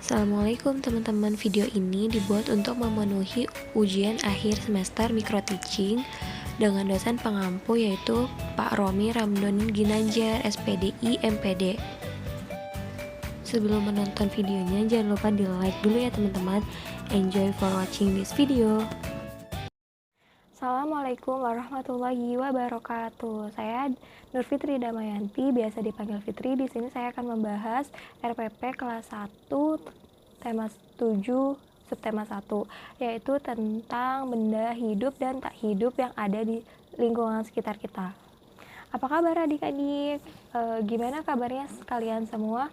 Assalamualaikum teman-teman, video ini dibuat untuk memenuhi ujian akhir semester micro teaching dengan dosen pengampu yaitu Pak Romi Ramdhani Ginanjar, SPDI MPD. Sebelum menonton videonya jangan lupa di like dulu ya teman-teman. Enjoy for watching this video. Assalamualaikum warahmatullahi wabarakatuh. Saya Nur Fitri Damayanti, biasa dipanggil Fitri. Di sini saya akan membahas RPP kelas 1 tema 7 subtema 1, yaitu tentang benda hidup dan tak hidup yang ada di lingkungan sekitar kita. Apa kabar adik-adik? Gimana kabarnya kalian semua?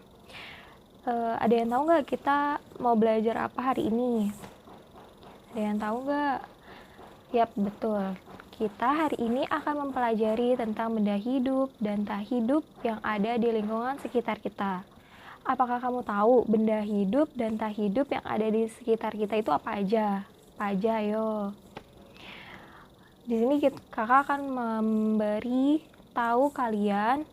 Ada yang tahu nggak kita mau belajar apa hari ini? Ada yang tahu nggak? Yap, betul. Kita hari ini akan mempelajari tentang benda hidup dan tak hidup yang ada di lingkungan sekitar kita. Apakah kamu tahu benda hidup dan tak hidup yang ada di sekitar kita itu apa aja? Apa aja, ayo. Di sini kakak akan memberi tahu kalian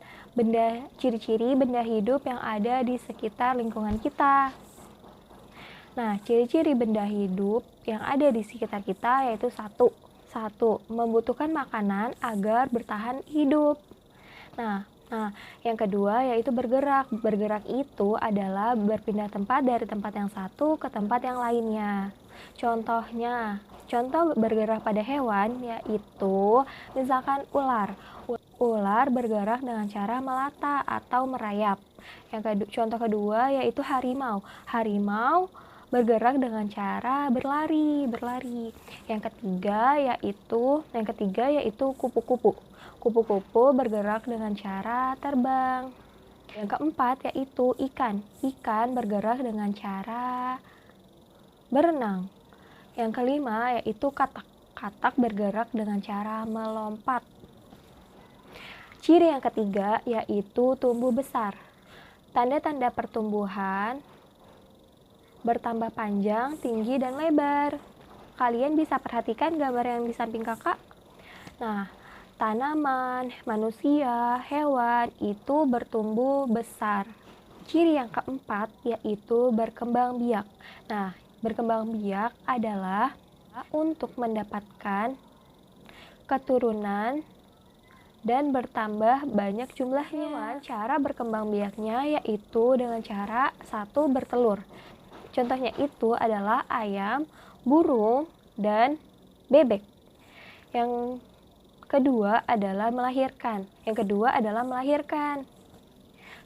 ciri-ciri benda hidup yang ada di sekitar lingkungan kita. Nah, ciri-ciri benda hidup yang ada di sekitar kita yaitu satu, membutuhkan makanan agar bertahan hidup. Nah, yang kedua yaitu bergerak. Bergerak itu adalah berpindah tempat dari tempat yang satu ke tempat yang lainnya. Contoh bergerak pada hewan yaitu misalkan ular. Ular bergerak dengan cara melata atau merayap. Contoh kedua yaitu harimau. Harimau bergerak dengan cara berlari. Yang ketiga yaitu kupu-kupu. Kupu-kupu bergerak dengan cara terbang. Yang keempat yaitu ikan. Ikan bergerak dengan cara berenang. Yang kelima yaitu katak. Katak bergerak dengan cara melompat. Ciri yang ketiga yaitu tumbuh besar. Tanda-tanda pertumbuhan bertambah panjang, tinggi, dan lebar. Kalian bisa perhatikan gambar yang di samping kakak? Nah, tanaman, manusia, hewan itu bertumbuh besar. Ciri yang keempat yaitu berkembang biak. Nah, berkembang biak adalah untuk mendapatkan keturunan dan bertambah banyak jumlahnya. Cara berkembang biaknya yaitu dengan cara satu bertelur. Contohnya itu adalah ayam, burung, dan bebek. Yang kedua adalah melahirkan.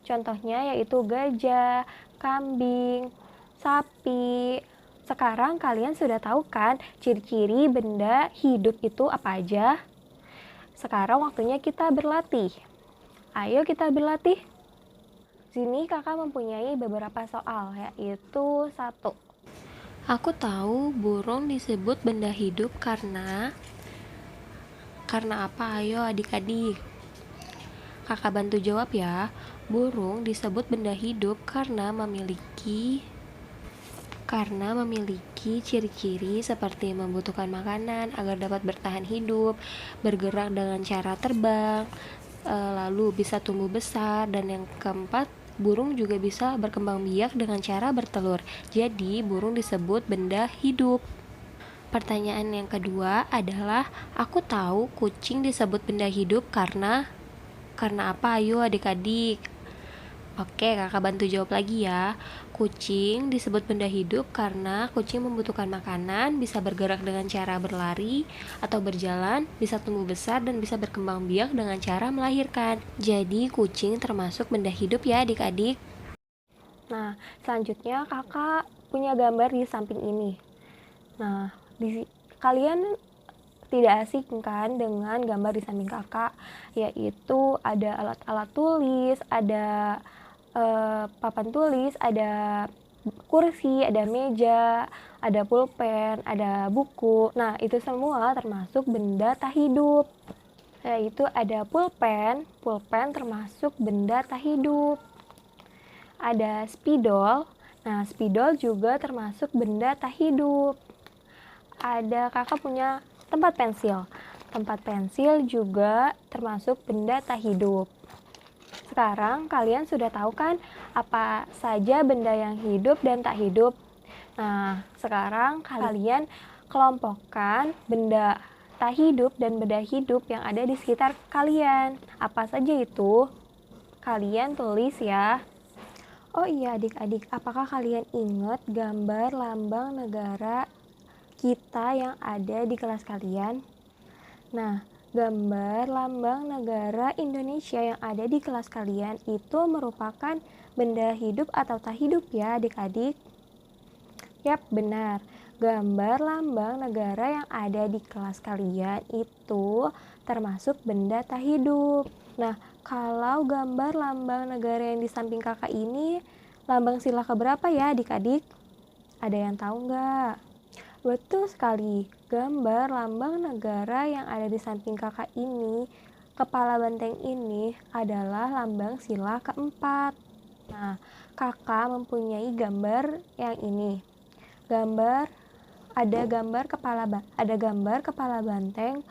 Contohnya yaitu gajah, kambing, sapi. Sekarang kalian sudah tahu kan ciri-ciri benda hidup itu apa aja? Sekarang waktunya kita berlatih. Ayo kita berlatih. Sini kakak mempunyai beberapa soal, yaitu 1. Aku tahu burung disebut benda hidup karena apa? Ayo adik-adik. Kakak bantu jawab ya. Burung disebut benda hidup karena memiliki ciri-ciri seperti membutuhkan makanan agar dapat bertahan hidup, bergerak dengan cara terbang, lalu bisa tumbuh besar, dan yang keempat, burung juga bisa berkembang biak dengan cara bertelur. Jadi, burung disebut benda hidup. Pertanyaan yang kedua adalah, aku tahu kucing disebut benda hidup karena apa? Ayo adik-adik. Oke, kakak bantu jawab lagi ya. Kucing disebut benda hidup karena kucing membutuhkan makanan, bisa bergerak dengan cara berlari atau berjalan, bisa tumbuh besar, dan bisa berkembang biak dengan cara melahirkan. Jadi kucing termasuk benda hidup ya adik-adik. Nah, selanjutnya kakak punya gambar di samping ini. Nah, kalian tidak asing kan dengan gambar di samping kakak, yaitu ada alat-alat tulis, ada papan tulis, ada kursi, ada meja, ada pulpen, ada buku. Nah, itu semua termasuk benda tak hidup. Yaitu ada pulpen termasuk benda tak hidup. Ada spidol. Nah, spidol juga termasuk benda tak hidup. Ada kakak punya tempat pensil juga termasuk benda tak hidup. Sekarang kalian sudah tahu kan apa saja benda yang hidup dan tak hidup? Nah, sekarang kalian kelompokkan benda tak hidup dan benda hidup yang ada di sekitar kalian. Apa saja itu? Kalian tulis ya. Oh iya adik-adik, apakah kalian ingat gambar lambang negara kita yang ada di kelas kalian? Nah, gambar lambang negara Indonesia yang ada di kelas kalian itu merupakan benda hidup atau tak hidup ya adik-adik? Yap, benar. Gambar lambang negara yang ada di kelas kalian itu termasuk benda tak hidup. Nah, kalau gambar lambang negara yang di samping kakak ini, lambang sila keberapa ya adik-adik? Ada yang tahu nggak? Betul sekali, gambar lambang negara yang ada di samping kakak ini, kepala banteng ini adalah lambang sila keempat. Nah, kakak mempunyai gambar yang ini. Ada gambar kepala banteng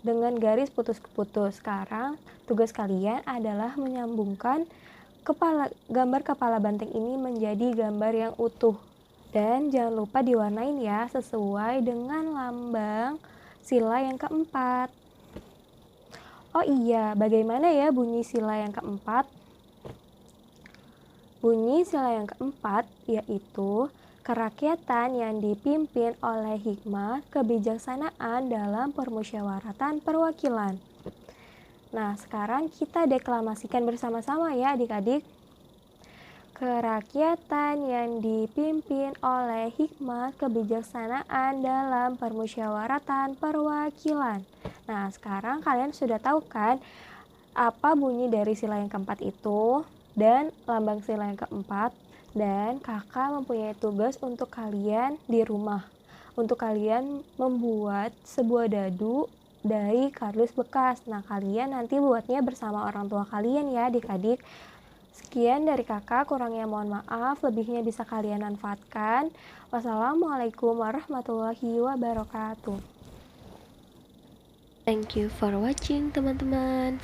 dengan garis putus-putus. Sekarang tugas kalian adalah menyambungkan gambar kepala banteng ini menjadi gambar yang utuh. Dan jangan lupa diwarnain ya sesuai dengan lambang sila yang keempat. Oh iya, bagaimana ya bunyi sila yang keempat? Bunyi sila yang keempat yaitu kerakyatan yang dipimpin oleh hikmah kebijaksanaan dalam permusyawaratan perwakilan. Nah, sekarang kita deklamasikan bersama-sama ya adik-adik. Kerakyatan yang dipimpin oleh hikmah kebijaksanaan dalam permusyawaratan perwakilan. Nah, sekarang kalian sudah tahu kan apa bunyi dari sila yang keempat itu dan lambang sila yang keempat. Dan kakak mempunyai tugas untuk kalian di rumah. Untuk kalian membuat sebuah dadu dari kardus bekas. Nah, kalian nanti buatnya bersama orang tua kalian ya adik-adik. Sekian dari kakak, kurangnya mohon maaf, lebihnya bisa kalian manfaatkan. Wassalamualaikum warahmatullahi wabarakatuh. Thank you for watching teman-teman.